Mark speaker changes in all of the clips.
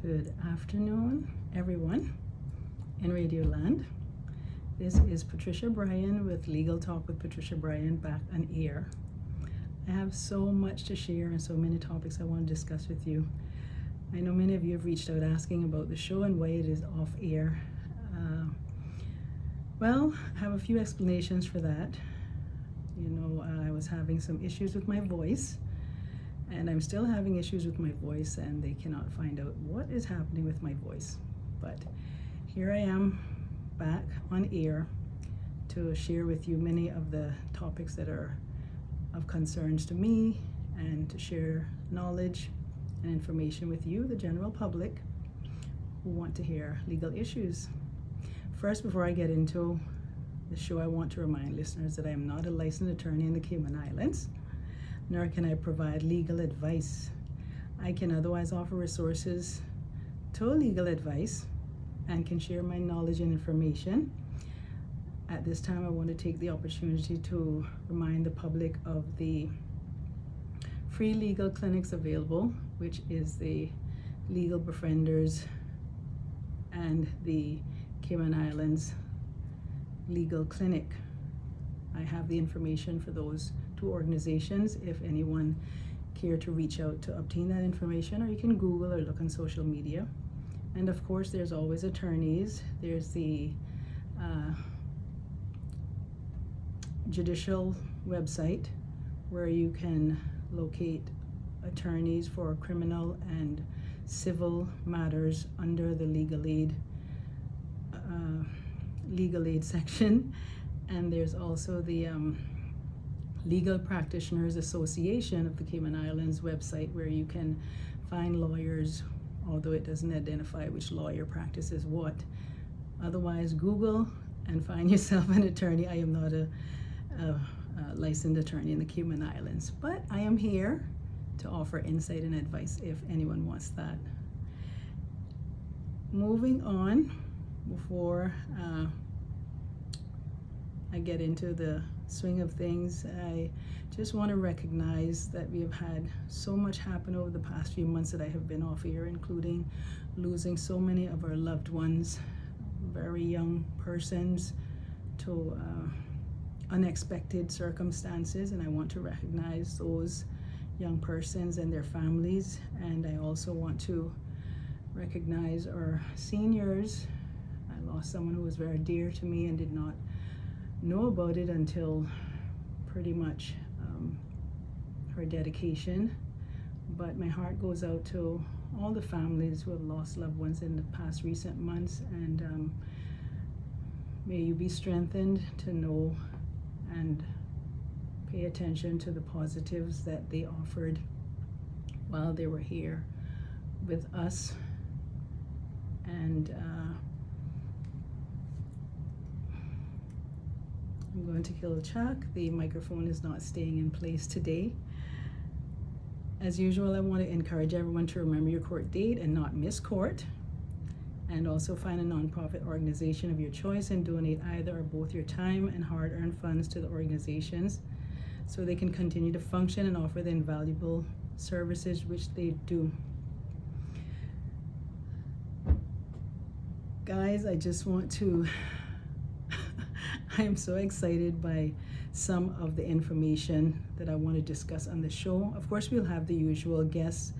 Speaker 1: Good afternoon, everyone in Radio Land. This is Patricia Bryan with Legal Talk with Patricia Bryan, back on air. I have so much to share and so many topics I want to discuss with you. I know many of you have reached out asking about the show and why it is off air. Well, I have a few explanations for that. I was having some issues with my voice, and I'm still having issues with my voice, and they cannot find out what is happening with my voice. But here I am back on air to share with you many of the topics that are of concerns to me, and to share knowledge and information with you, the general public, who want to hear legal issues. First, before I get into the show, I want to remind listeners that I am not a licensed attorney in the Cayman Islands, nor can I provide legal advice. I can otherwise offer resources to legal advice and can share my knowledge and information. At this time, I want to take the opportunity to remind the public of the free legal clinics available, which is the Legal Befrienders and the Cayman Islands Legal Clinic. I have the information for those two organizations if anyone care to reach out to obtain that information, or you can Google or look on social media. And of course, there's always attorneys. There's the judicial website where you can locate attorneys for criminal and civil matters under the legal aid section. And there's also the Legal Practitioners Association of the Cayman Islands website, where you can find lawyers, although it doesn't identify which lawyer practices what. Otherwise, Google and find yourself an attorney. I am not a licensed attorney in the Cayman Islands, but I am here to offer insight and advice if anyone wants that. Moving on, before I get into the swing of things, I just want to recognize that we have had so much happen over the past few months that I have been off air, including losing so many of our loved ones, very young persons, to unexpected circumstances, and I want to recognize those young persons and their families. And I also want to recognize our seniors. I lost someone who was very dear to me and did not know about it until pretty much her dedication. But my heart goes out to all the families who have lost loved ones in the past recent months, and may you be strengthened to know and pay attention to the positives that they offered while they were here with us. And I'm going to kill Chuck. The microphone is not staying in place today. As usual, I want to encourage everyone to remember your court date and not miss court. And also find a nonprofit organization of your choice and donate either or both your time and hard-earned funds to the organizations so they can continue to function and offer the invaluable services which they do. Guys, I just want to I am so excited by some of the information that I want to discuss on the show. Of course, we'll have the usual guests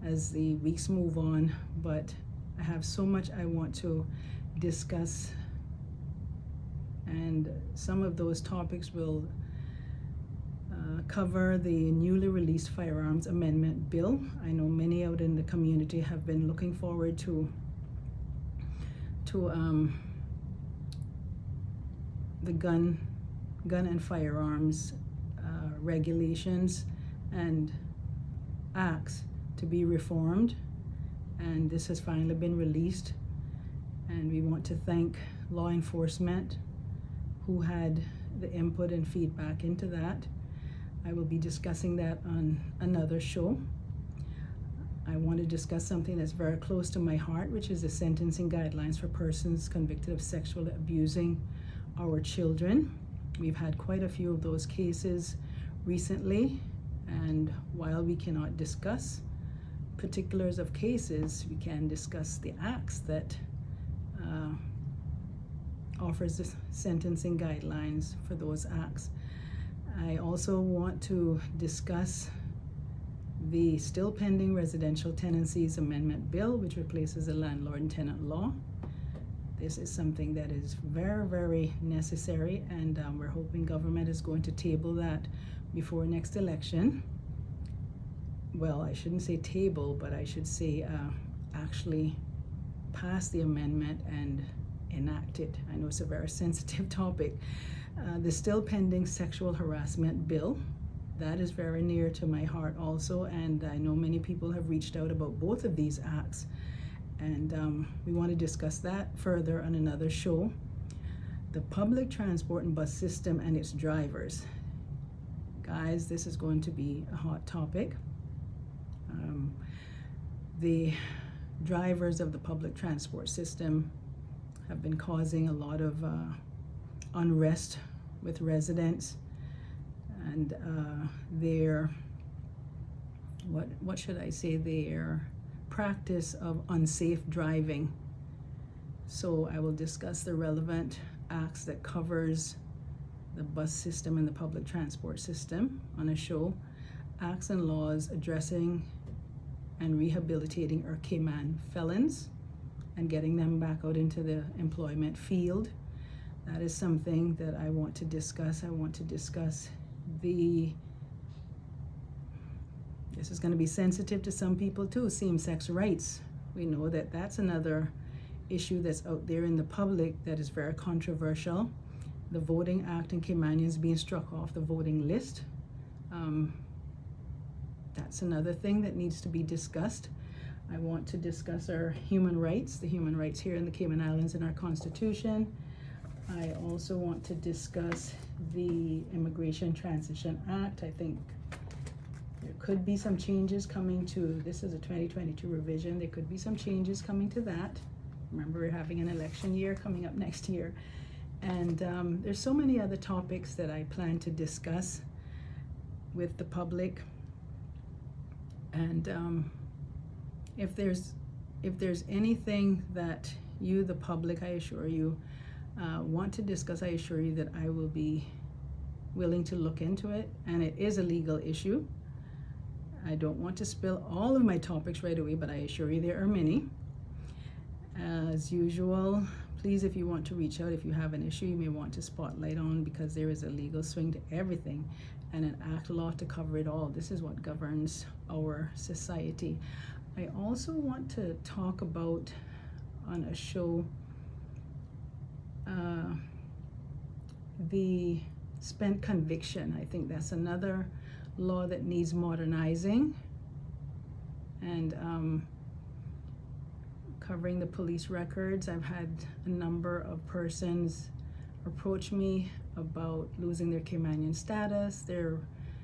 Speaker 1: as the weeks move on, but I have so much I want to discuss, and some of those topics will cover the newly released Firearms Amendment Bill. I know many out in the community have been looking forward to the gun and firearms regulations and acts to be reformed, and this has finally been released, and we want to thank law enforcement who had the input and feedback into that. I will be discussing that on another show. I want to discuss something that's very close to my heart, which is the sentencing guidelines for persons convicted of sexually abusing our children. We've had quite a few of those cases recently, and while we cannot discuss particulars of cases, we can discuss the acts that offers the sentencing guidelines for those acts. I also want to discuss the still pending Residential Tenancies Amendment Bill, which replaces the landlord and tenant law. This is something that is very, very necessary, and we're hoping government is going to table that before next election. Well, I shouldn't say table, but I should say actually pass the amendment and enact it. I know it's a very sensitive topic. The still pending Sexual Harassment Bill, that is very near to my heart also, and I know many people have reached out about both of these acts, and we want to discuss that further on another show. The public transport and bus system and its drivers. Guys, this is going to be a hot topic. The drivers of the public transport system have been causing a lot of unrest with residents, and their what should I say, their practice of unsafe driving. So I will discuss the relevant acts that covers the bus system and the public transport system on a show. Acts and laws addressing and rehabilitating our Cayman felons and getting them back out into the employment field. That is something that I want to discuss. I want to discuss this is going to be sensitive to some people too, same-sex rights. We know that that's another issue that's out there in the public that is very controversial. The Voting Act in Caymanians being struck off the voting list. That's another thing that needs to be discussed. I want to discuss our human rights, the human rights here in the Cayman Islands in our Constitution. I also want to discuss the Immigration Transition Act. I think there could be some changes coming to, this is a 2022 revision, there could be some changes coming to that. Remember, we're having an election year coming up next year. And there's so many other topics that I plan to discuss with the public. And if there's anything that you, the public, I assure you, want to discuss, I assure you that I will be willing to look into it, and it is a legal issue. I don't want to spill all of my topics right away, but I assure you there are many. As usual, please, if you want to reach out, if you have an issue you may want to spotlight on, because there is a legal swing to everything and an act law to cover it all. This is what governs our society. I also want to talk about on a show the spent conviction. I think that's another law that needs modernizing, and covering the police records. I've had a number of persons approach me about losing their Caymanian status, their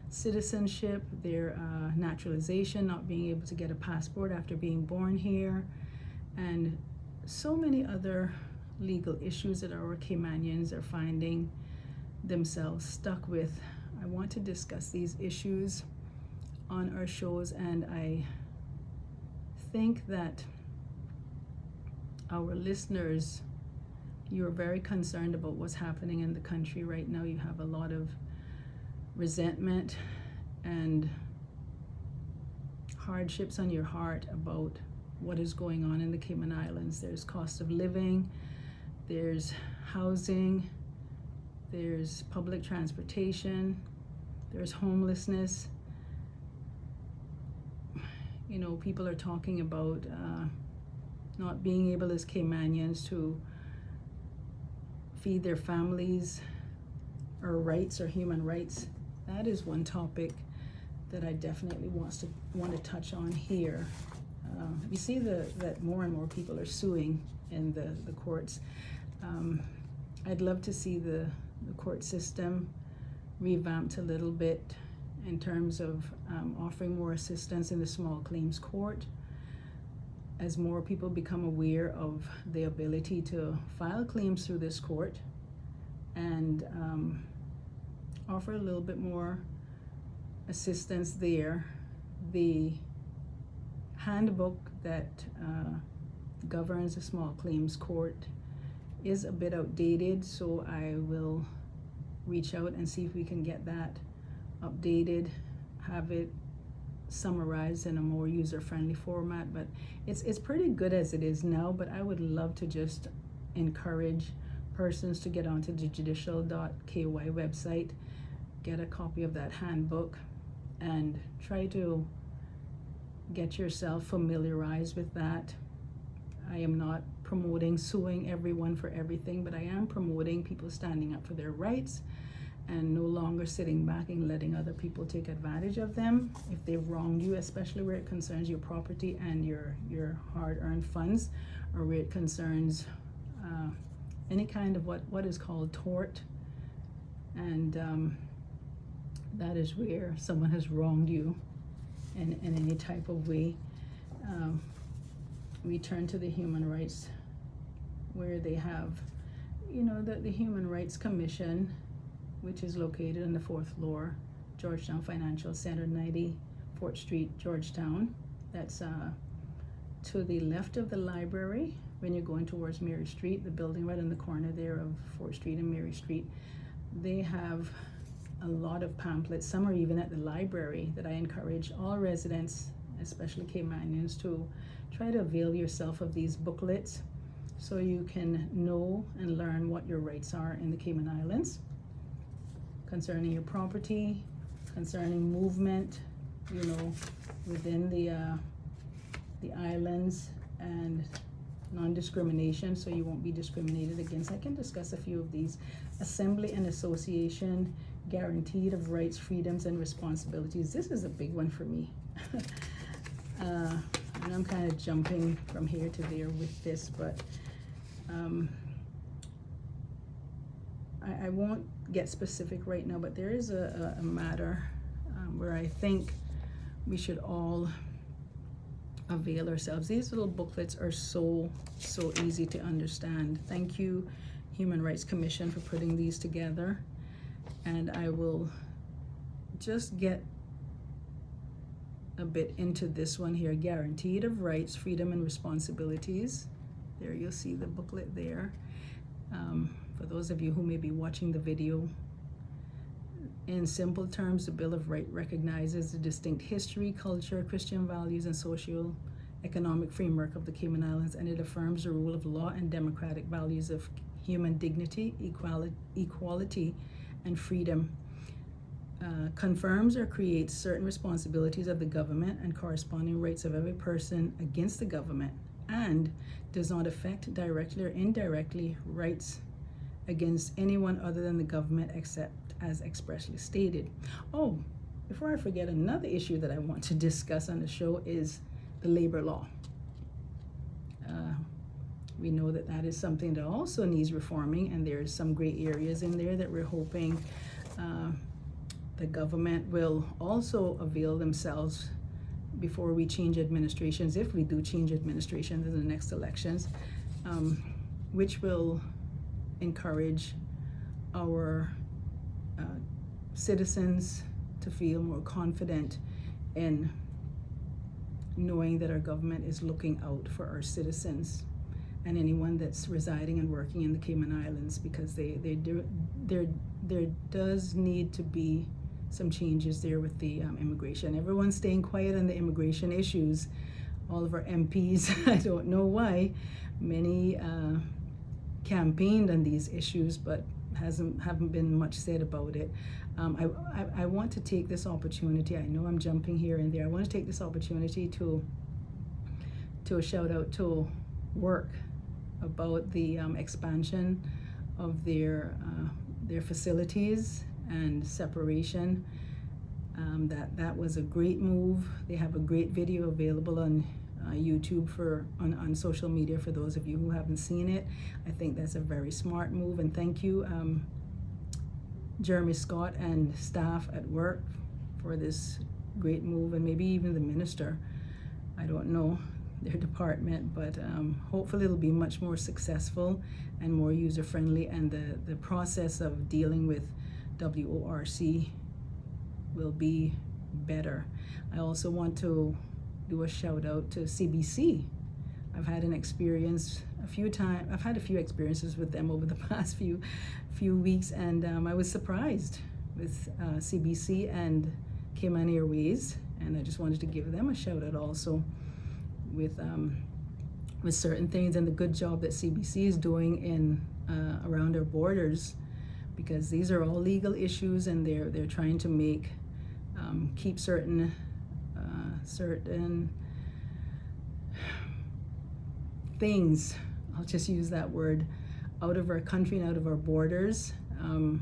Speaker 1: citizenship, their naturalization, not being able to get a passport after being born here, and so many other legal issues that our Caymanians are finding themselves stuck with. I want to discuss these issues on our shows, and I think that our listeners, you're very concerned about what's happening in the country right now. You have a lot of resentment and hardships on your heart about what is going on in the Cayman Islands. There's cost of living, there's housing, there's public transportation, there's homelessness. You know, people are talking about not being able as Caymanians to feed their families, or rights, or human rights. That is one topic that I definitely want to touch on here. We see that more and more people are suing in the courts. I'd love to see the court system revamped a little bit in terms of offering more assistance in the small claims court, as more people become aware of the ability to file claims through this court, and offer a little bit more assistance there. The handbook that governs the small claims court is a bit outdated, so I will reach out and see if we can get that updated, have it summarized in a more user-friendly format. But it's pretty good as it is now, but I would love to just encourage persons to get onto the judicial.ky website, get a copy of that handbook, and try to get yourself familiarized with that. I am not promoting suing everyone for everything, but I am promoting people standing up for their rights and no longer sitting back and letting other people take advantage of them if they've wronged you, especially where it concerns your property and your hard-earned funds, or where it concerns any kind of what is called tort. And that is where someone has wronged you in any type of way. We turn to the human rights, where they have, the Human Rights Commission, which is located on the 4th floor, Georgetown Financial Center, 90 Fort Street, Georgetown. That's to the left of the library when you're going towards Mary Street, the building right in the corner there of Fort Street and Mary Street. They have a lot of pamphlets. Some are even at the library that I encourage all residents, especially Caymanians, to try to avail yourself of these booklets so you can know and learn what your rights are in the Cayman Islands concerning your property, concerning movement, within the islands, and non-discrimination, so you won't be discriminated against. I can discuss a few of these. Assembly and association, guaranteed of rights, freedoms, and responsibilities. This is a big one for me. And I'm kind of jumping from here to there with this, but I won't get specific right now, but there is a matter where I think we should all avail ourselves. These little booklets are so easy to understand. Thank you, Human Rights Commission, for putting these together. And I will just get a bit into this one here. Guaranteed of rights, freedom, and responsibilities. There, you'll see the booklet there. For those of you who may be watching the video, in simple terms, the Bill of Rights recognizes the distinct history, culture, Christian values, and socio-economic framework of the Cayman Islands, and it affirms the rule of law and democratic values of human dignity, equality, and freedom. Confirms or creates certain responsibilities of the government and corresponding rights of every person against the government, and does not affect directly or indirectly rights against anyone other than the government except as expressly stated. Oh, before I forget, another issue that I want to discuss on the show is the labor law. We know that that is something that also needs reforming, and there's some gray areas in there that we're hoping the government will also avail themselves before we change administrations, if we do change administrations in the next elections, which will encourage our citizens to feel more confident in knowing that our government is looking out for our citizens and anyone that's residing and working in the Cayman Islands, because there does need to be some changes there with the immigration. Everyone's staying quiet on the immigration issues. All of our MPs, I don't know why, many campaigned on these issues, but haven't been much said about it. I want to take this opportunity. I know I'm jumping here and there. I want to take this opportunity to shout out to work about the expansion of their facilities and separation. That was a great move. They have a great video available on YouTube on social media for those of you who haven't seen it. I think that's a very smart move, and thank you, Jeremy Scott and staff at work, for this great move, and maybe even the minister. I don't know their department, but hopefully it'll be much more successful and more user-friendly, and the process of dealing with WORC will be better. I also want to do a shout out to CBC. I've had an experience a few times. I've had a few experiences with them over the past few weeks, and I was surprised with CBC and Cayman Airways, and I just wanted to give them a shout out also with certain things and the good job that CBC is doing in around our borders, because these are all legal issues, and they're trying to make keep certain things, I'll just use that word, out of our country and out of our borders. And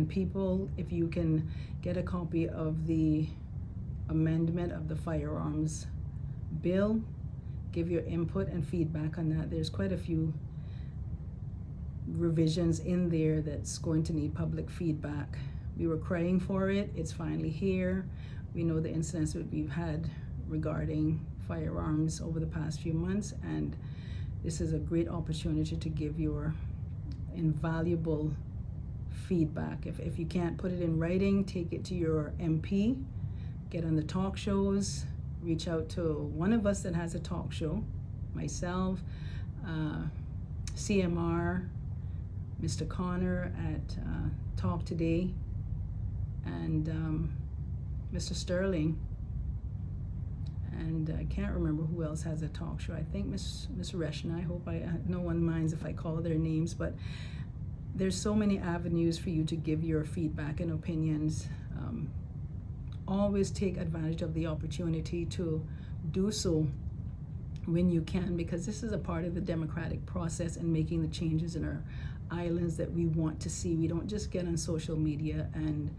Speaker 1: people, if you can get a copy of the amendment of the firearms bill, give your input and feedback on that. There's quite a few revisions in there that's going to need public feedback. We were crying for it. It's finally here. We know the incidents that we've had regarding firearms over the past few months, and this is a great opportunity to give your invaluable feedback. If you can't put it in writing, take it to your MP, get on the talk shows, reach out to one of us that has a talk show, myself, CMR, Mr. Connor at Talk Today, and Mr. Sterling, and I can't remember who else has a talk show. I think Miss Reshna. I hope no one minds if I call their names, but there's so many avenues for you to give your feedback and opinions. Always take advantage of the opportunity to do so when you can, because this is a part of the democratic process and making the changes in our islands that we want to see. We don't just get on social media and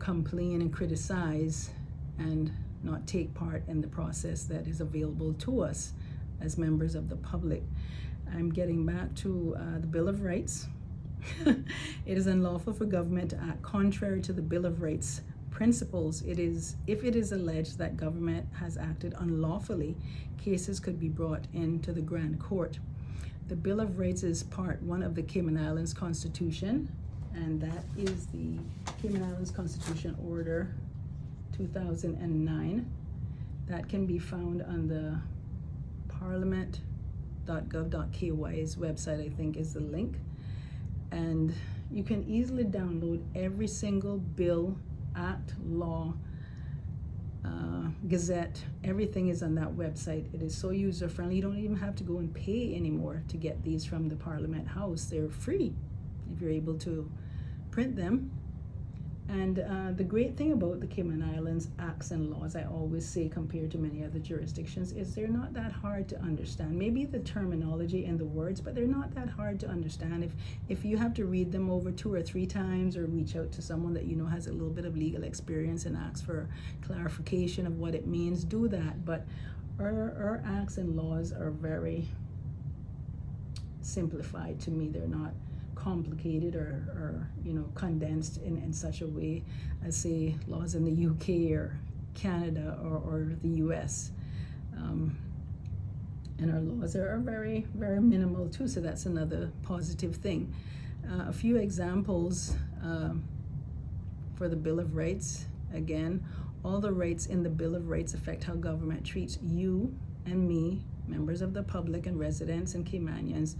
Speaker 1: complain and criticize and not take part in the process that is available to us as members of the public. I'm getting back to the Bill of Rights. It is unlawful for government to act contrary to the Bill of Rights principles. If it is alleged that government has acted unlawfully, cases could be brought into the Grand Court. The Bill of Rights is part 1 of the Cayman Islands Constitution, and that is the Cayman Islands Constitution Order 2009. That can be found on the parliament.gov.ky's website, I think is the link. And you can easily download every single bill, act, law, gazette. Everything is on that website. It is so user friendly. You don't even have to go and pay anymore to get these from the Parliament House. They're free if you're able to print them. And the great thing about the Cayman Islands acts and laws, I always say, compared to many other jurisdictions, is they're not that hard to understand. Maybe the terminology and the words, but they're not that hard to understand. If you have to read them over 2 or 3 times, or reach out to someone that has a little bit of legal experience and ask for clarification of what it means, do that. But our acts and laws are very simplified to me. They're not complicated or condensed in such a way as, say, laws in the UK or Canada or the US. And our laws are very, very minimal too, so that's another positive thing. A few examples for the Bill of Rights. Again, all the rights in the Bill of Rights affect how government treats you and me, members of the public and residents and Caymanians.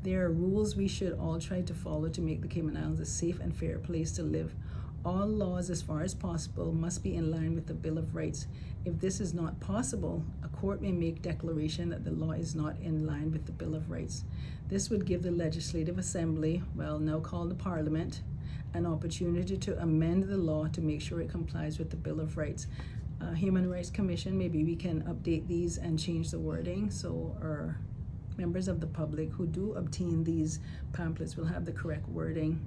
Speaker 1: There are rules we should all try to follow to make the Cayman Islands a safe and fair place to live. All laws, as far as possible, must be in line with the Bill of Rights. If this is not possible, a court may make declaration that the law is not in line with the Bill of Rights. This would give the Legislative Assembly, now called the Parliament, an opportunity to amend the law to make sure it complies with the Bill of Rights. Human Rights Commission, maybe we can update these and change the wording so our members of the public who do obtain these pamphlets will have the correct wording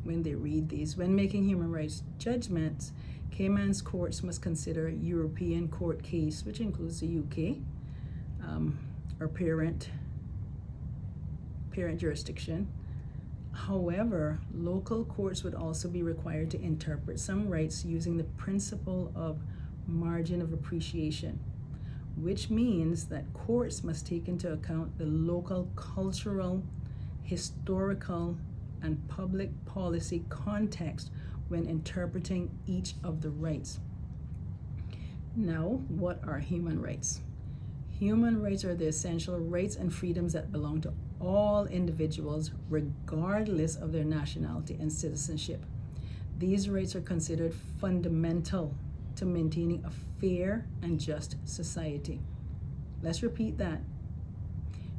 Speaker 1: when they read these. When making human rights judgments, Cayman's courts must consider European court case, which includes the UK, or parent jurisdiction. However, local courts would also be required to interpret some rights using the principle of margin of appreciation, which means that courts must take into account the local cultural, historical, and public policy context when interpreting each of the rights. Now, what are human rights? Human rights are the essential rights and freedoms that belong to all individuals, regardless of their nationality and citizenship. These rights are considered fundamental to maintaining a fair and just society. Let's repeat that.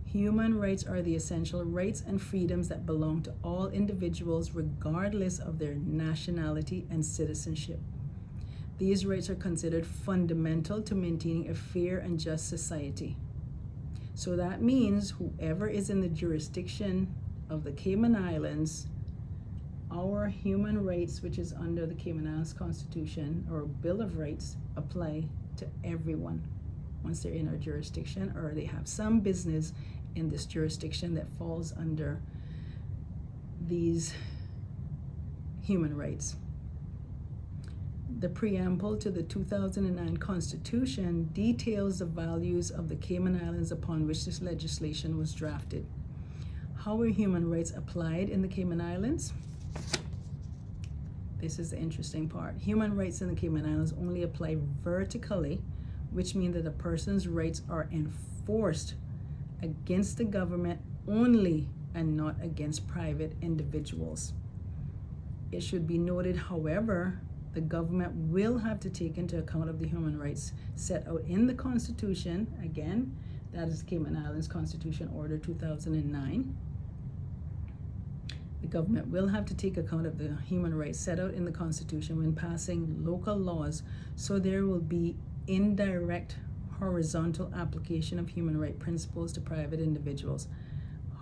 Speaker 1: Human rights are the essential rights and freedoms that belong to all individuals, regardless of their nationality and citizenship. These rights are considered fundamental to maintaining a fair and just society. So that means whoever is in the jurisdiction of the Cayman Islands, our human rights, which is under the Cayman Islands Constitution or Bill of Rights, apply to everyone once they're in our jurisdiction or they have some business in this jurisdiction that falls under these human rights. The preamble to the 2009 Constitution details the values of the Cayman Islands upon which this legislation was drafted. How are human rights applied in the Cayman Islands? This is the interesting part. Human rights in the Cayman Islands only apply vertically, which means that a person's rights are enforced against the government only and not against private individuals. It should be noted, however, the government will have to take into account of the human rights set out in the Constitution. Again, that is Cayman Islands Constitution Order 2009. The government will have to take account of the human rights set out in the Constitution when passing local laws, so there will be indirect horizontal application of human right principles to private individuals.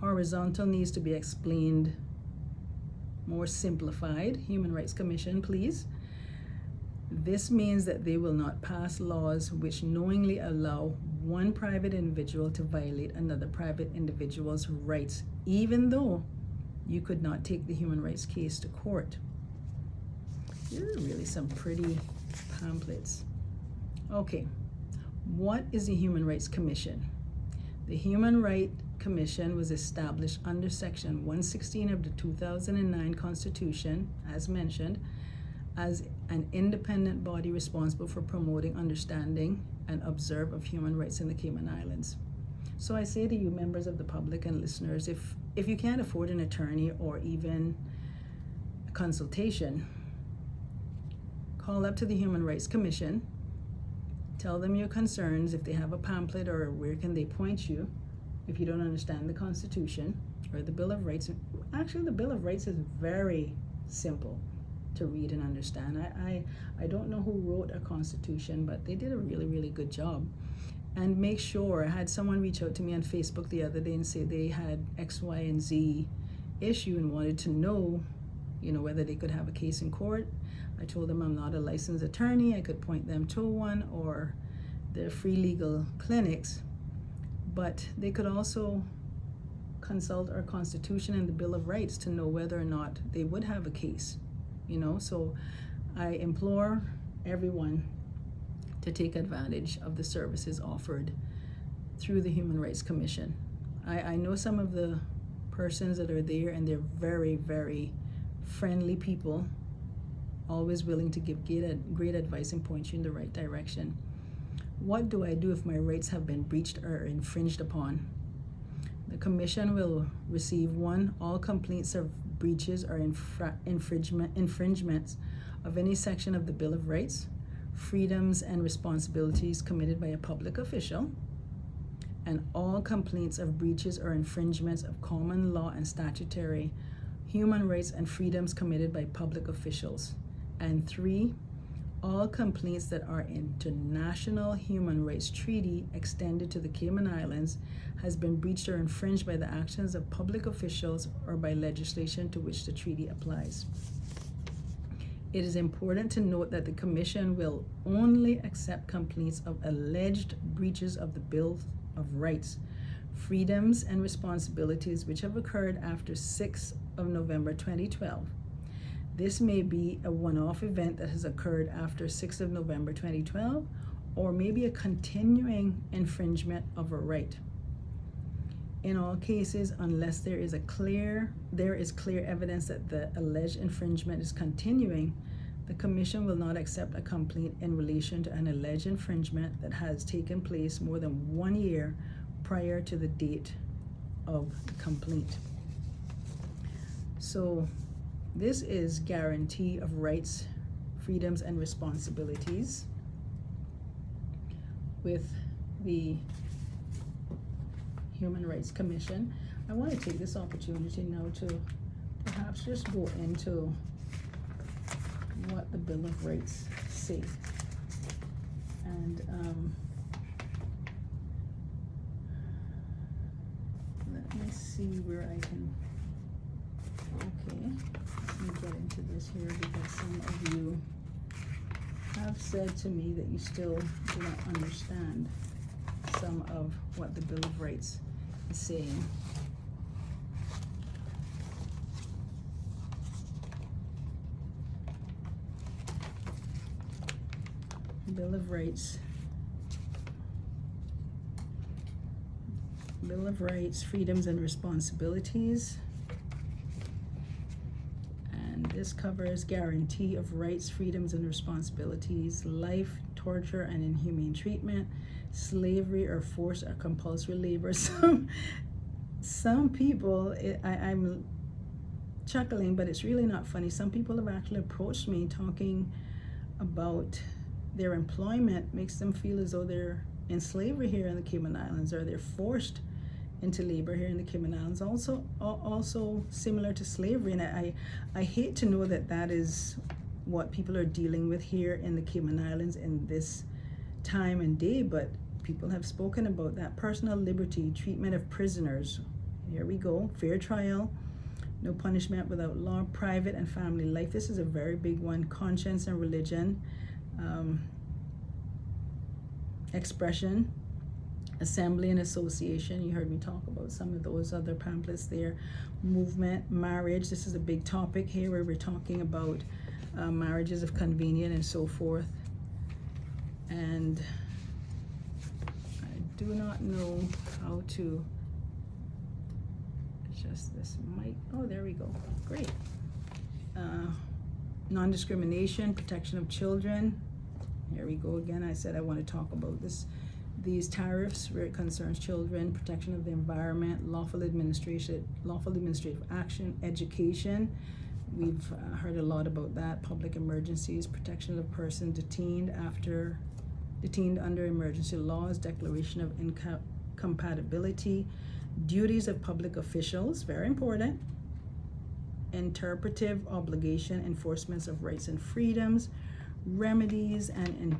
Speaker 1: Horizontal needs to be explained more simplified. Human Rights Commission, please. This means that they will not pass laws which knowingly allow one private individual to violate another private individual's rights, even though you could not take the human rights case to court. These are really some pretty pamphlets. Okay, what is the Human Rights Commission? The Human Rights Commission was established under Section 116 of the 2009 Constitution, as mentioned, as an independent body responsible for promoting understanding and observe of human rights in the Cayman Islands. So I say to you, members of the public and listeners, if you can't afford an attorney or even a consultation, call up to the Human Rights Commission, tell them your concerns. If they have a pamphlet, or where can they point you if you don't understand the Constitution or the Bill of Rights. Actually, the Bill of Rights is very simple to read and understand. I don't know who wrote a Constitution, but they did a really, really good job. And make sure, I had someone reach out to me on Facebook the other day and say they had X, Y, and Z issue and wanted to know, whether they could have a case in court. I told them I'm not a licensed attorney. I could point them to one or the free legal clinics, but they could also consult our Constitution and the Bill of Rights to know whether or not they would have a case, So I implore everyone to take advantage of the services offered through the Human Rights Commission. I know some of the persons that are there, and they're very, very friendly people, always willing to give great advice and point you in the right direction. What do I do if my rights have been breached or infringed upon? The Commission will receive all complaints of breaches or infringements of any section of the Bill of Rights, freedoms and responsibilities committed by a public official, and all complaints of breaches or infringements of common law and statutory human rights and freedoms committed by public officials. And 3, all complaints that our international human rights treaty extended to the Cayman Islands has been breached or infringed by the actions of public officials or by legislation to which the treaty applies. It is important to note that the Commission will only accept complaints of alleged breaches of the Bill of Rights, freedoms, and responsibilities which have occurred after 6 of November 2012. This may be a one-off event that has occurred after 6 of November 2012, or maybe a continuing infringement of a right. In all cases, unless there is clear evidence that the alleged infringement is continuing, The Commission will not accept a complaint in relation to an alleged infringement that has taken place more than 1 year prior to the date of the complaint. So this is guarantee of rights, freedoms, and responsibilities with the Human Rights Commission. I want to take this opportunity now to perhaps just go into what the Bill of Rights say. And let me see where I can, okay, let me get into this here, because some of you have said to me that you still do not understand some of what the Bill of Rights is saying. Bill of Rights. Bill of Rights, freedoms and responsibilities. And this covers guarantee of rights, freedoms and responsibilities, life, torture and inhumane treatment, slavery or forced or compulsory labor. Some people, I'm chuckling, but it's really not funny. Some people have actually approached me talking about their employment makes them feel as though they're in slavery here in the Cayman Islands, or they're forced into labor here in the Cayman Islands, also similar to slavery. And I hate to know that that is what people are dealing with here in the Cayman Islands in this time and day, but people have spoken about that. Personal liberty, treatment of prisoners, here we go, fair trial, no punishment without law, private and family life, this is a very big one, conscience and religion, expression, assembly and association, you heard me talk about some of those other pamphlets there, movement, marriage, this is a big topic here where we're talking about marriages of convenience and so forth. And I do not know how to adjust this mic. Oh, there we go, great. Non-discrimination, protection of children. Here we go again. I said I want to talk about these tariffs where it concerns children, protection of the environment, lawful administrative action, education. We've heard a lot about that. Public emergencies, protection of the person detained under emergency laws, declaration of incompatibility, duties of public officials, very important. Interpretive obligation, enforcements of rights and freedoms, remedies and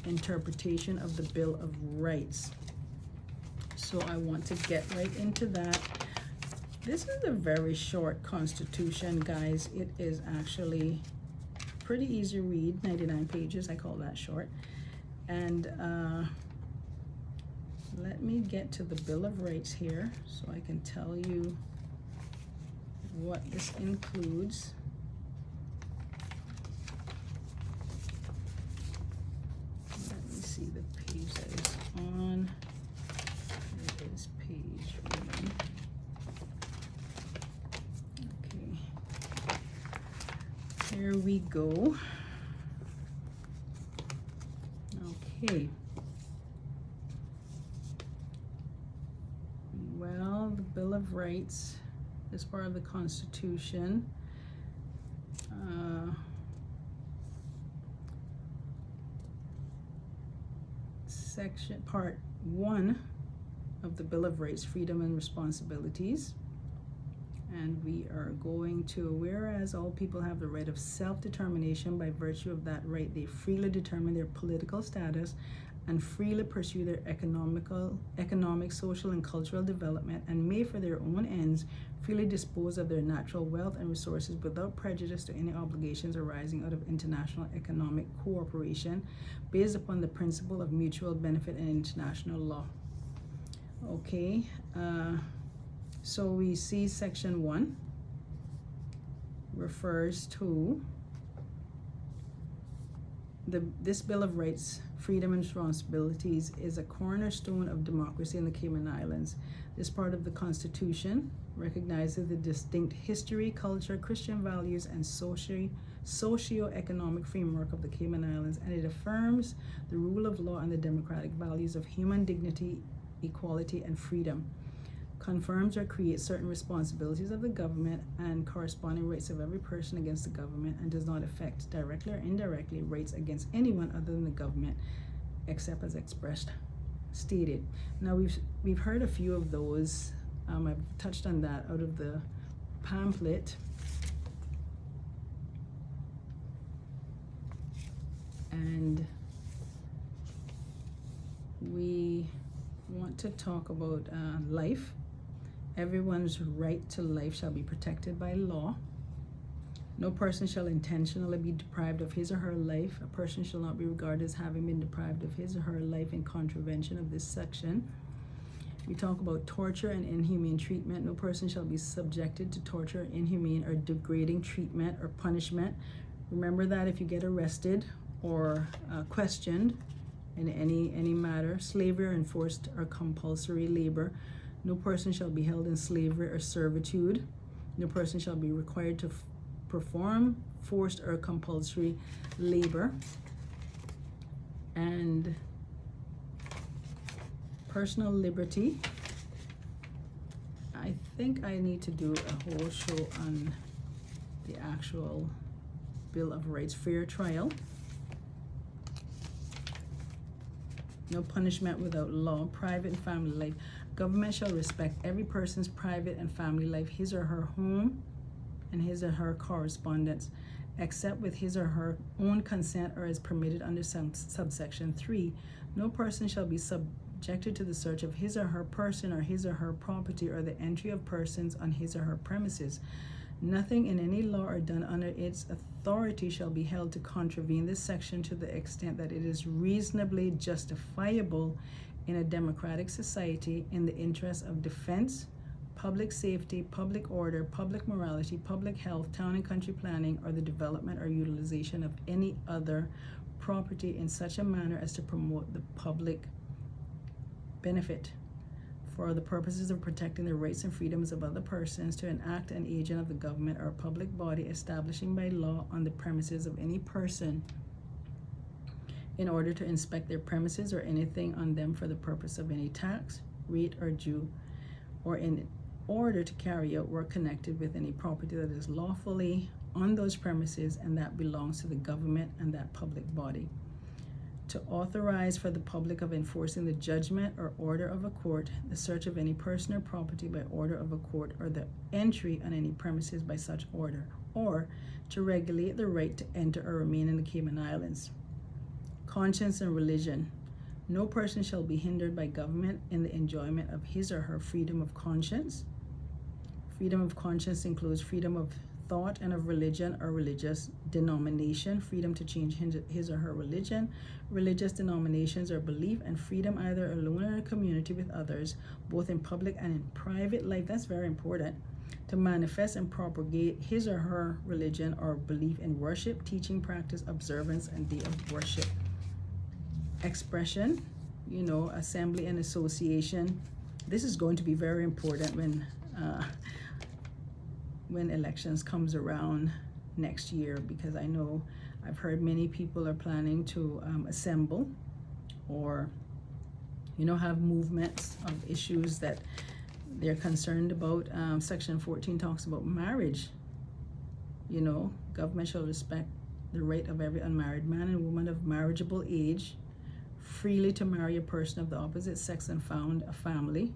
Speaker 1: interpretation of the Bill of Rights. So I want to get right into that. This is a very short constitution, guys. It is actually pretty easy read, 99 pages, I call that short. And let me get to the Bill of Rights here so I can tell you what this includes. Let me see the page that is on. It is page 1. Okay. Here we go. Okay. Well, the Bill of Rights is part of the Constitution. Part 1 of the Bill of Rights, freedom and responsibilities. And we are going to, whereas all people have the right of self-determination, by virtue of that right they freely determine their political status and freely pursue their economic, social, and cultural development, and may for their own ends freely dispose of their natural wealth and resources without prejudice to any obligations arising out of international economic cooperation based upon the principle of mutual benefit and international law. Okay, so we see section 1 refers to this Bill of Rights, freedom and responsibilities is a cornerstone of democracy in the Cayman Islands. This part of the Constitution recognizes the distinct history, culture, Christian values, and socio-economic framework of the Cayman Islands, and it affirms the rule of law and the democratic values of human dignity, equality, and freedom. Confirms or creates certain responsibilities of the government and corresponding rights of every person against the government, and does not affect directly or indirectly rights against anyone other than the government, except as expressed stated. Now we've heard a few of those. I've touched on that out of the pamphlet. And we want to talk about life. Everyone's right to life shall be protected by law. No person shall intentionally be deprived of his or her life. A person shall not be regarded as having been deprived of his or her life in contravention of this section. We talk about torture and inhumane treatment. No person shall be subjected to torture, inhumane, or degrading treatment or punishment. Remember that if you get arrested or questioned in any matter, slavery or enforced or compulsory labor. No person shall be held in slavery or servitude. No person shall be required to perform forced or compulsory labor. And personal liberty. I think I need to do a whole show on the actual Bill of Rights. Fair trial. No punishment without law. Private and family life. Government shall respect every person's private and family life, his or her home, and his or her correspondence, except with his or her own consent or as permitted under subsection 3. No person shall be subjected to the search of his or her person or his or her property or the entry of persons on his or her premises. Nothing in any law or done under its authority shall be held to contravene this section to the extent that it is reasonably justifiable in a democratic society in the interest of defense, public safety, public order, public morality, public health, town and country planning, or the development or utilization of any other property in such a manner as to promote the public benefit for the purposes of protecting the rights and freedoms of other persons, to enact an agent of the government or a public body establishing by law on the premises of any person in order to inspect their premises or anything on them for the purpose of any tax, rate, or due, or in order to carry out work connected with any property that is lawfully on those premises and that belongs to the government and that public body. To authorize for the public of enforcing the judgment or order of a court, the search of any person or property by order of a court, or the entry on any premises by such order, or to regulate the right to enter or remain in the Cayman Islands. Conscience and religion. No person shall be hindered by government in the enjoyment of his or her freedom of conscience. Freedom of conscience includes freedom of thought and of religion or religious denomination, freedom to change his or her religion, religious denominations or belief, and freedom either alone or in a community with others, both in public and in private life. That's very important. To manifest and propagate his or her religion or belief in worship, teaching, practice, observance, and day of worship. Expression, assembly and association. This is going to be very important when elections comes around next year, because I know I've heard many people are planning to assemble or have movements of issues that they're concerned about. Section 14 talks about marriage. Government shall respect the right of every unmarried man and woman of marriageable age freely to marry a person of the opposite sex and found a family.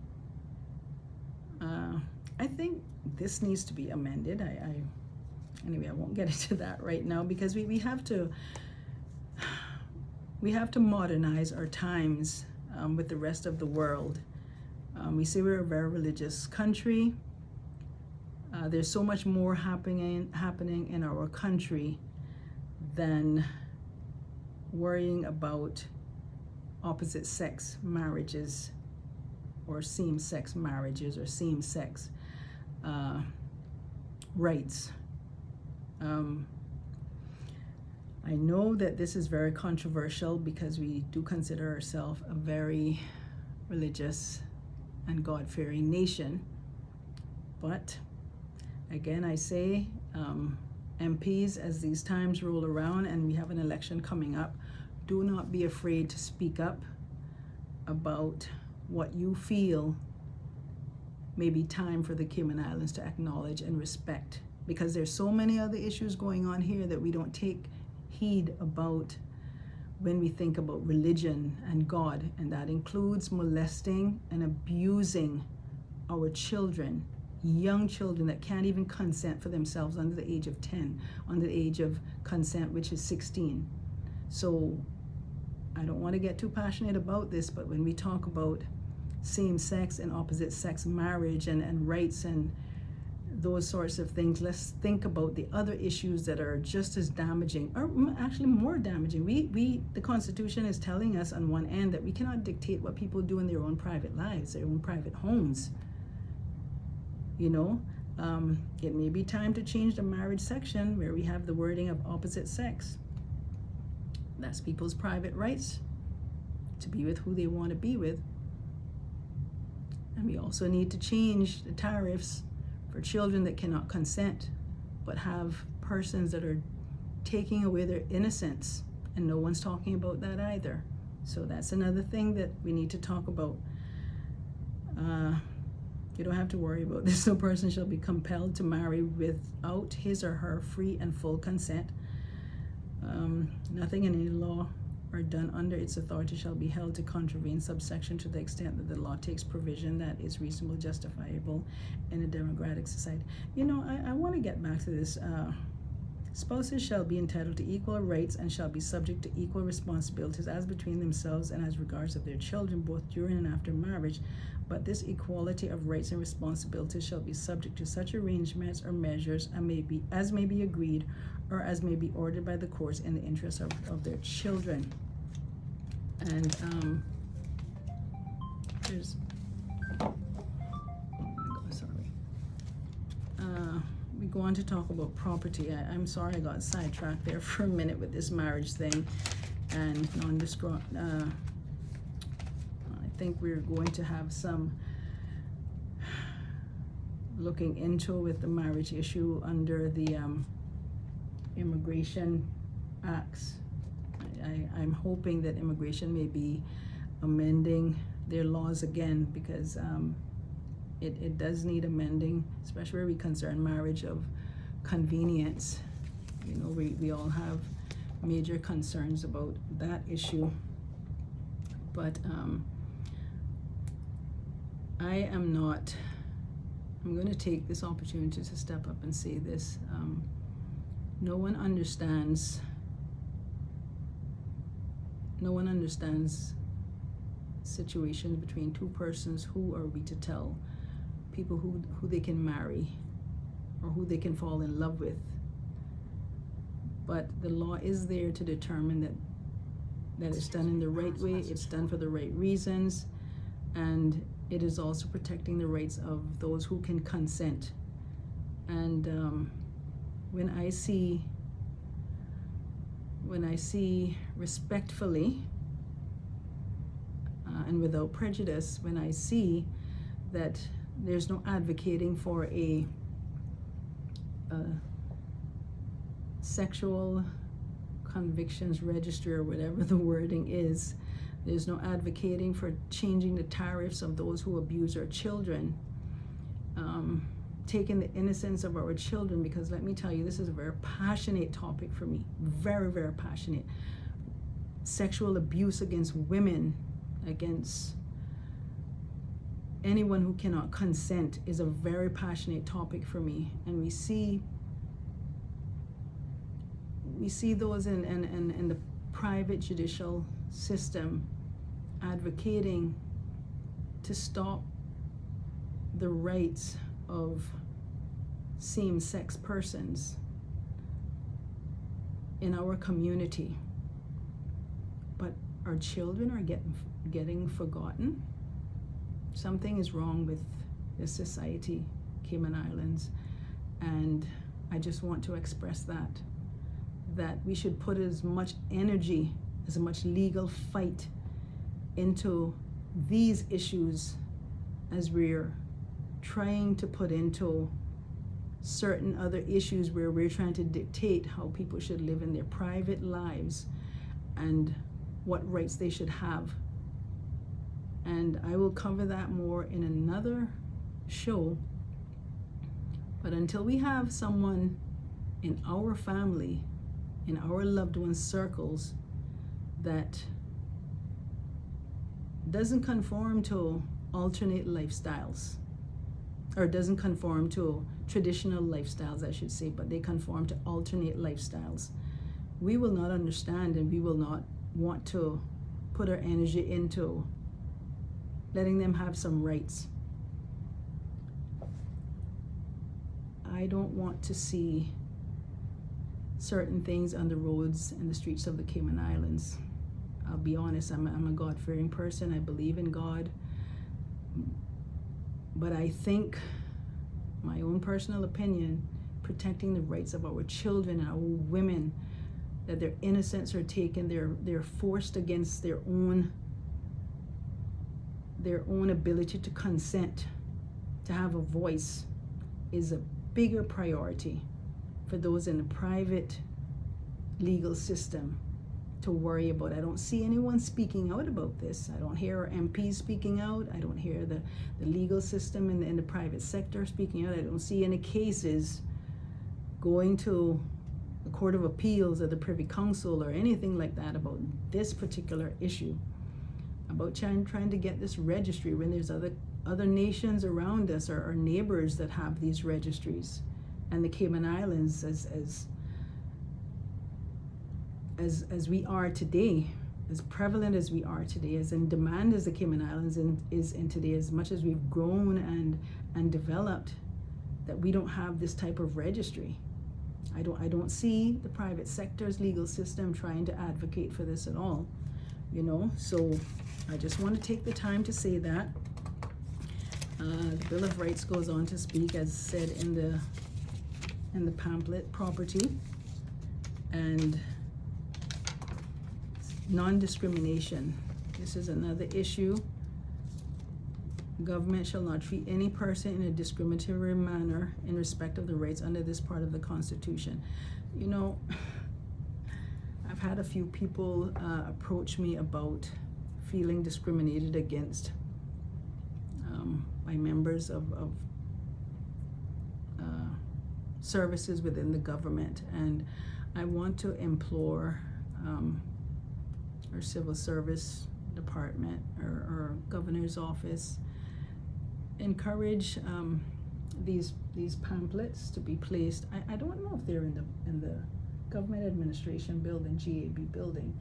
Speaker 1: I think this needs to be amended. Anyway, I won't get into that right now, because we have to modernize our times with the rest of the world. We say we're a very religious country. There's so much more happening in our country than worrying about opposite sex marriages or same-sex marriages or same-sex rights. I know that this is very controversial because we do consider ourselves a very religious and God-fearing nation. But again, I say MPs, as these times roll around and we have an election coming up, do not be afraid to speak up about what you feel may be time for the Cayman Islands to acknowledge and respect, because there's so many other issues going on here that we don't take heed about when we think about religion and God, and that includes molesting and abusing our children, young children that can't even consent for themselves under the age of 10, under the age of consent, which is 16. So I don't want to get too passionate about this, but when we talk about same-sex and opposite-sex marriage and rights and those sorts of things, let's think about the other issues that are just as damaging, or actually more damaging. The Constitution is telling us on one end that we cannot dictate what people do in their own private lives, their own private homes. You know, it may be time to change the marriage section where we have the wording of opposite sex. That's people's private rights to be with who they want to be with. And we also need to change the tariffs for children that cannot consent, but have persons that are taking away their innocence, and no one's talking about that either. So that's another thing that we need to talk about. You don't have to worry about this. No person shall be compelled to marry without his or her free and full consent. Nothing in any law or done under its authority shall be held to contravene subsection to the extent that the law takes provision that is reasonable, justifiable in a democratic society. You know, I want to get back to this. Spouses shall be entitled to equal rights and shall be subject to equal responsibilities as between themselves and as regards of their children, both during and after marriage. But this equality of rights and responsibilities shall be subject to such arrangements or measures as may be agreed or as may be ordered by the courts in the interest of their children. And we go on to talk about property. I'm sorry I got sidetracked there for a minute with this marriage thing and I think we're going to have some looking into with the marriage issue under the immigration acts. I'm hoping that immigration may be amending their laws again, because it does need amending, especially where we concern marriage of convenience. You know, we all have major concerns about that issue. But I'm going to take this opportunity to step up and say this. No one understands situations between two persons. Who are we to tell people who they can marry or who they can fall in love with? But the law is there to determine that it's done in the right way, it's done for the right reasons, and it is also protecting the rights of those who can consent. And when I see respectfully and without prejudice, when I see that there's no advocating for a sexual convictions registry or whatever the wording is, there's no advocating for changing the tariffs of those who abuse our children, taking the innocence of our children, because let me tell you, this is a very passionate topic for me, very, very passionate. Sexual abuse against women, against anyone who cannot consent, is a very passionate topic for me. And we see those in the private judicial system advocating to stop the rights of same-sex persons in our community. But our children are getting forgotten. Something is wrong with this society, Cayman Islands, and I just want to express that we should put as much energy, as much legal fight into these issues as we're trying to put into certain other issues where we're trying to dictate how people should live in their private lives and what rights they should have. And I will cover that more in another show. But until we have someone in our family, in our loved ones' circles, that doesn't conform to alternate lifestyles, or doesn't conform to traditional lifestyles, I should say, but they conform to alternate lifestyles, we will not understand, and we will not want to put our energy into letting them have some rights. I don't want to see certain things on the roads and the streets of the Cayman Islands. I'll be honest, I'm a God-fearing person. I believe in God. But I think, my own personal opinion, protecting the rights of our children and our women, that their innocence are taken, they're forced against their own ability to consent, to have a voice, is a bigger priority for those in the private legal system to worry about. I don't see anyone speaking out about this. I don't hear our MPs speaking out. I don't hear the legal system in the private sector speaking out. I don't see any cases going to the Court of Appeals or the Privy Council or anything like that about this particular issue, about trying to get this registry when there's other nations around us, or our neighbors, that have these registries. And the Cayman Islands, as we are today, as prevalent as we are today, as in demand as the Cayman Islands is in today, as much as we've grown and developed, that we don't have this type of registry. I don't see the private sector's legal system trying to advocate for this at all, so I just want to take the time to say that. The Bill of Rights goes on to speak, as said in the pamphlet, property and non-discrimination. This is another issue. Government shall not treat any person in a discriminatory manner in respect of the rights under this part of the Constitution. I've had a few people approach me about feeling discriminated against by members of services within the government, and I want to implore our civil service department or governor's office, encourage these pamphlets to be placed. I don't know if they're in the government administration building, GAB building,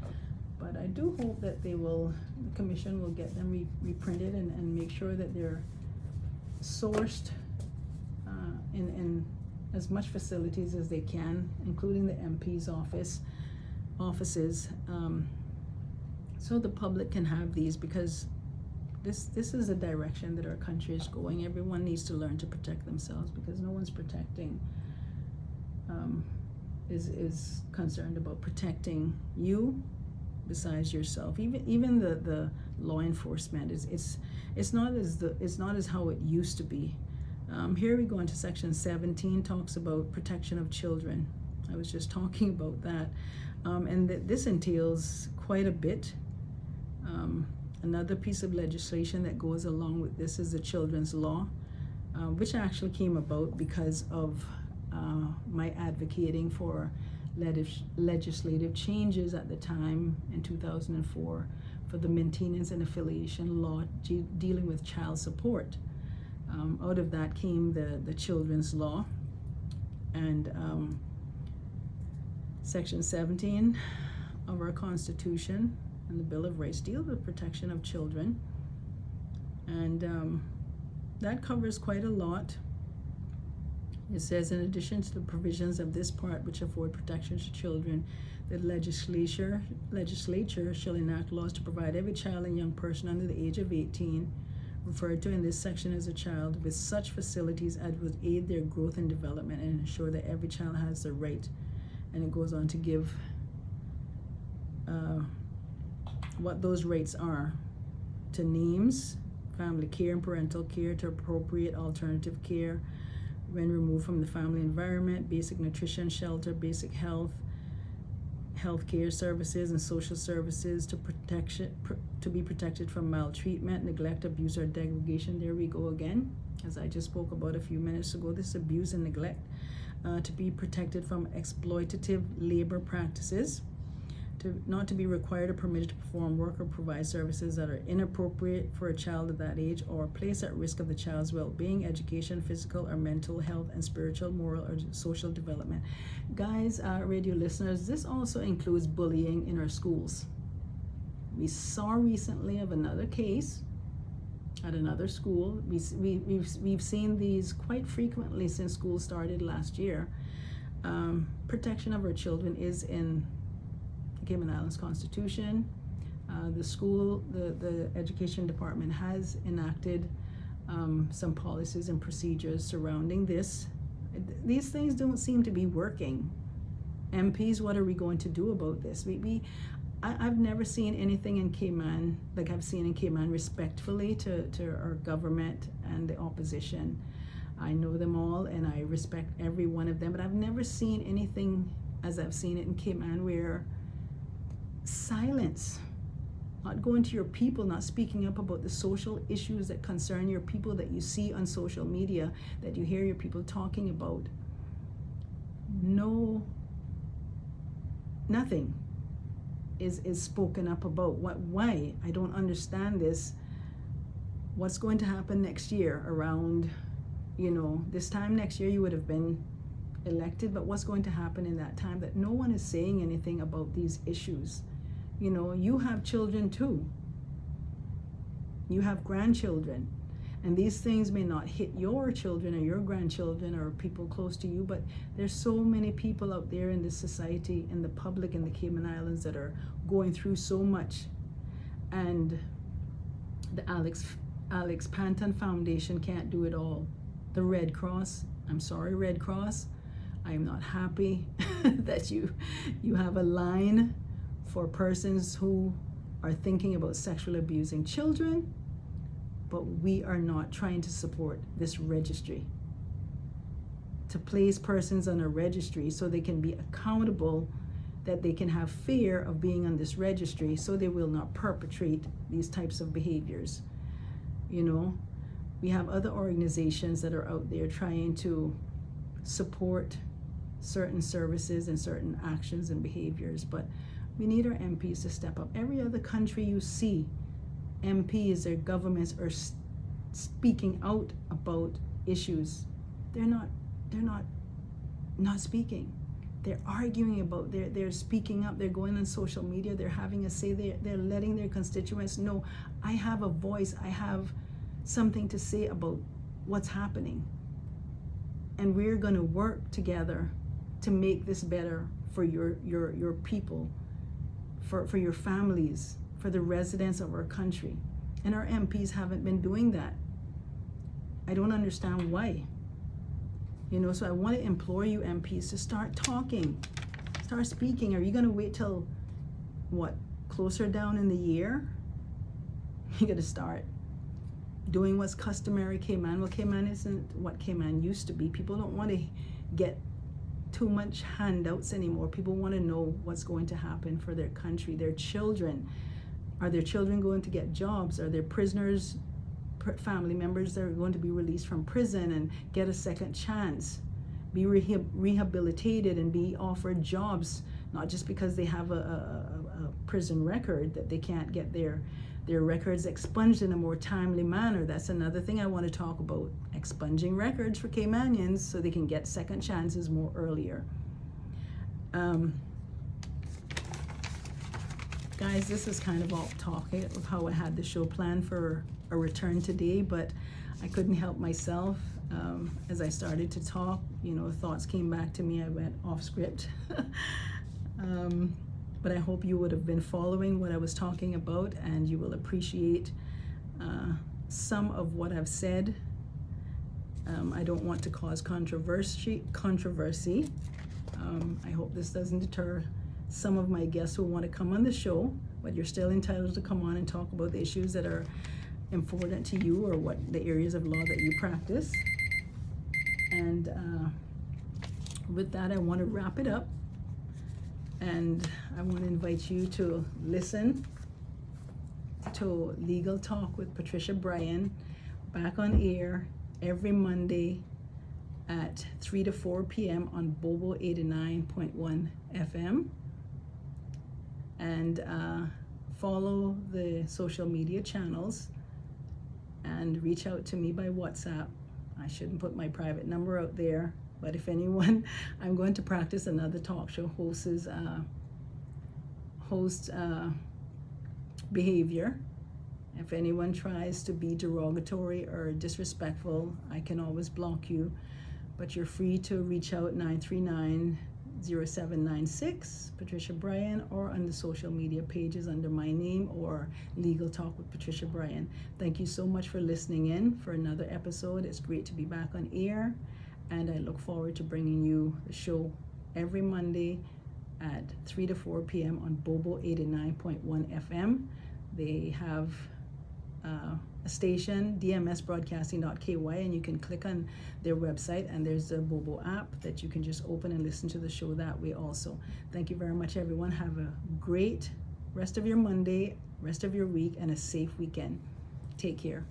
Speaker 1: but I do hope that the commission will get them reprinted and make sure that they're sourced in as much facilities as they can, including the MP's offices, so the public can have these, because this is a direction that our country is going. Everyone needs to learn to protect themselves, because no one's protecting, is concerned about protecting you besides yourself. Even the law enforcement it's not as how it used to be. Here we go into section 17, talks about protection of children. I was just talking about that, and this entails quite a bit. Another piece of legislation that goes along with this is the children's law, which actually came about because of my advocating for legislative changes at the time in 2004 for the maintenance and affiliation law dealing with child support. Out of that came the children's law, and section 17 of our Constitution and the Bill of Rights deal with protection of children, and that covers quite a lot. It says, in addition to the provisions of this part which afford protection to children, the legislature shall enact laws to provide every child and young person under the age of 18, referred to in this section as a child, with such facilities as would aid their growth and development and ensure that every child has the right. And it goes on to give what those rights are: to names, family care and parental care, to appropriate alternative care, when removed from the family environment, basic nutrition, shelter, basic health care services and social services to be protected from maltreatment, neglect, abuse, or degradation. There we go again, as I just spoke about a few minutes ago, this abuse and neglect. To be protected from exploitative labor practices, not to be required or permitted to perform work or provide services that are inappropriate for a child of that age or place at risk of the child's well-being, education, physical or mental health, and spiritual, moral, or social development. Guys, radio listeners, this also includes bullying in our schools. We saw recently of another case at another school. We've seen these quite frequently since school started last year. Protection of our children is in the Cayman Islands Constitution. The education department has enacted some policies and procedures surrounding this. These things don't seem to be working. MPs, what are we going to do about this? I've never seen anything in Cayman like I've seen in Cayman respectfully to our government and the opposition. I know them all and I respect every one of them, but I've never seen anything as I've seen it in Cayman where silence, not going to your people, not speaking up about the social issues that concern your people that you see on social media, that you hear your people talking about. Nothing is spoken up about. Why? I don't understand this. What's going to happen next year around, this time next year you would have been elected, but what's going to happen in that time that no one is saying anything about these issues? You have children too. You have grandchildren. And these things may not hit your children or your grandchildren or people close to you, but there's so many people out there in this society, in the public, in the Cayman Islands that are going through so much. And the Alex Panton Foundation can't do it all. The Red Cross, I'm sorry, Red Cross, I am not happy that you have a line for persons who are thinking about sexually abusing children, but we are not trying to support this registry. To place persons on a registry so they can be accountable, that they can have fear of being on this registry so they will not perpetrate these types of behaviors. We have other organizations that are out there trying to support certain services and certain actions and behaviors, but we need our MPs to step up. Every other country you see, MPs, their governments are speaking out about issues. They're not speaking. They're arguing about, they're speaking up, they're going on social media, they're having a say, they're letting their constituents know, I have a voice, I have something to say about what's happening. And we're gonna work together to make this better for your people, for your families, for the residents of our country. And our MPs haven't been doing that. I don't understand why. So I want to implore you MPs to start talking, start speaking. Are you going to wait till closer down in the year? You got to start doing what's customary Cayman. Well, Cayman isn't what Cayman used to be. People don't want to get too much handouts anymore. People want to know what's going to happen for their country, their children. Are their children going to get jobs? Are their prisoners, family members that are going to be released from prison and get a second chance, be rehabilitated and be offered jobs, not just because they have a prison record that they can't get their records expunged in a more timely manner. That's another thing I want to talk about, expunging records for Caymanians so they can get second chances more earlier. Guys, this is kind of all talking of how I had the show planned for a return today, but I couldn't help myself. As I started to talk, thoughts came back to me. I went off script. But I hope you would have been following what I was talking about, and you will appreciate some of what I've said. I don't want to cause controversy. I hope this doesn't deter some of my guests who want to come on the show, but you're still entitled to come on and talk about the issues that are important to you or what the areas of law that you practice. And with that, I want to wrap it up. And I want to invite you to listen to Legal Talk with Patricia Bryan, back on air every Monday at 3 to 4 p.m. on Bobo 89.1 FM. And follow the social media channels and reach out to me by WhatsApp. I shouldn't put my private number out there, but if anyone, I'm going to practice another talk show host's behavior. If anyone tries to be derogatory or disrespectful, I can always block you, but you're free to reach out 939-0796, Patricia Bryan, or on the social media pages under my name or Legal Talk with Patricia Bryan. Thank you so much for listening in for another episode. It's great to be back on air, and I look forward to bringing you the show every Monday at 3 to 4 p.m. on Bobo 89.1 FM. They have a station, dmsbroadcasting.ky, and you can click on their website, and there's a Bobo app that you can just open and listen to the show that way also. Thank you very much, everyone. Have a great rest of your Monday, rest of your week, and a safe weekend. Take care.